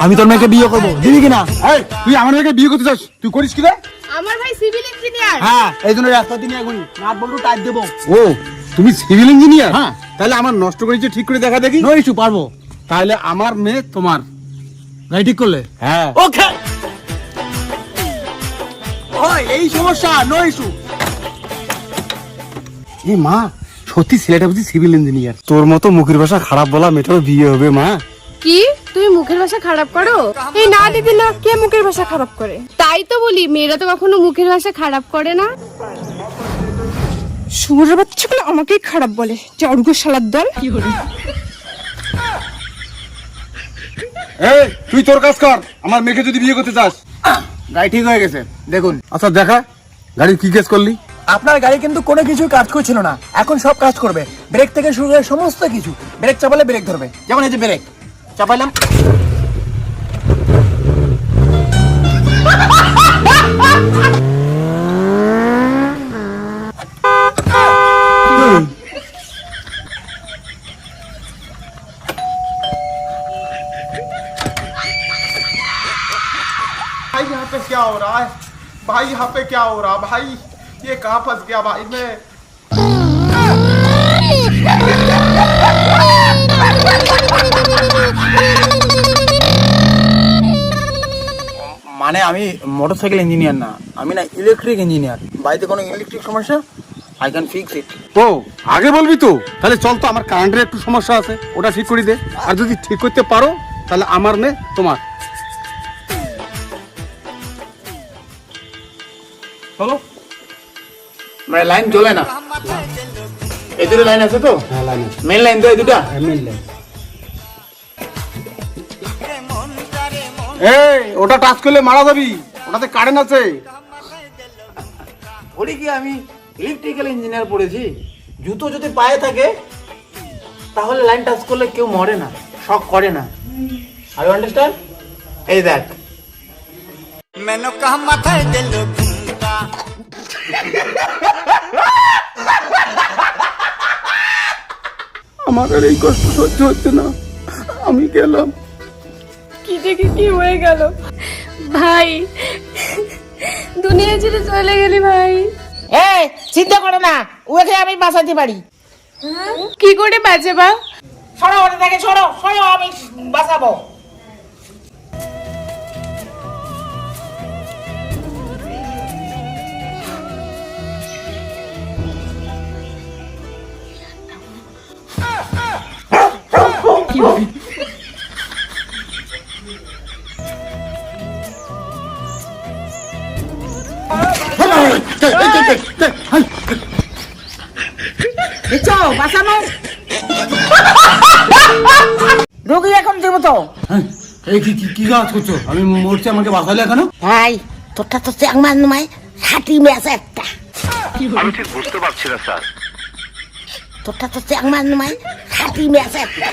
আমি তোর মেয়েকে বিয়ে করবো, দিবি কিনা? তুই আমার মেয়েকে বিয়ে করতে চাস, তুই করিস কি রে? আমার ভাই সিভিল ইঞ্জিনিয়ার। হ্যাঁ, এই জন্য রাস্তা দিয়ে নিয়ে ঘুরি, নাট বল্টু টাইট দেবো। ও, তুমি সিভিল ইঞ্জিনিয়ার? হ্যাঁ। তাহলে আমার নষ্ট করেছে ঠিক করে দেখা দেখি। নো ইস্যু, পারবো। তাহলে আমার মেয়ে তোমার। গাড়ি ঠিক করলে? হ্যাঁ। ওকে। ওই এই সমস্যা, নো ইস্যু। এ মা, সত্যি ছেলেটা বুঝি সিভিল ইঞ্জিনিয়ার। তোর মতো মুখের ভাষা খারাপ বলা মেয়েটারও বিয়ে হবে মা। কি তুমি মুখের ভাষা খারাপ করো? এই না দিদি না, কে মুখের ভাষা খারাপ করে? তাই তো বলি, মেয়েরা তো কখনো মুখের ভাষা খারাপ করে না। শুয়োরের বাচ্চাগুলো আমাকেই খারাপ বলে, জড়গো শালার দল। এই তুই তোর কাজ কর, আমার মেয়েকে যদি বিয়ে করতে চাস। গাড়ি ঠিক হয়ে গেছে, দেখুন। আচ্ছা দেখা, গাড়ির কি কাজ করলি? আপনার গাড়ি কিন্তু কোনো কিছু কাজ করছিল না, এখন সব কাজ করবে। ব্রেক থেকে শুরু করে সমস্ত কিছু। ব্রেক চাপালে ব্রেক ধরবে, যেমন এই যে ব্রেক চাপাইলাম। भाई यहाँ पे क्या हो रहा है? भाई यहाँ पे क्या हो रहा है भाई? ये कहाँ फंस गया भाई मैं? মানে আমি মোটরসাইকেল ইঞ্জিনিয়ার না, আমি না ইলেকট্রিক ইঞ্জিনিয়ার। বাড়িতে কোনো ইলেকট্রিক সমস্যা, আই ক্যান ফিক্স ইট। ও, আগে বলবি তো। তাহলে চল তো, আমার কারেন্টের একটু সমস্যা আছে, ওটা ঠিক করে দে। আর যদি ঠিক করতে পারো তাহলে আমার মেয়ে তোমার। চলো। মানে লাইন জ্বলে না, এই দুটো লাইন আছে তো? হ্যাঁ, লাইন মেন লাইন তো এই দুটা। এই ওটা টাচ করলে মারা যাবি, ওটাতে কারেন্ট আছে। বলি কি, আমি ইলেকট্রিক্যাল ইঞ্জিনিয়ার পড়েছি। জুতো যদি পায়ে থাকে তাহলে লাইন টাচ করলে কেউ মরে না, শক করে না। Are you understand? এই দেখ, मैंने कहा माथा दिल घूमता আমার আর এই কষ্ট সহ্য হচ্ছে না, আমি গেলাম। কি দেখে কি হয়ে গেল ভাই? দুনিয়া ছেড়ে চলে গেলি ভাই। এই চিন্তা করো না, ওকে আমি বাঁচাতে পারি। কি করে বাঁচাবা? সরো ওটা থেকে, সরো সরো, আমি বাঁচাবো। দেখছো বাঁচানো রোগী এখন দেবো তো। এই কি কি কি কাজ করছো? আমি মরছি, আমাকে বাঁচালে কেন? ভাই তোরটা তো চ্যাংমান নয়, হাঁটি ম্যাচ একটা। আমি ঠিক বুঝতে পারছি না স্যার। তোরটা তো চ্যাংমান নয়, হাঁটি ম্যাচ একটা।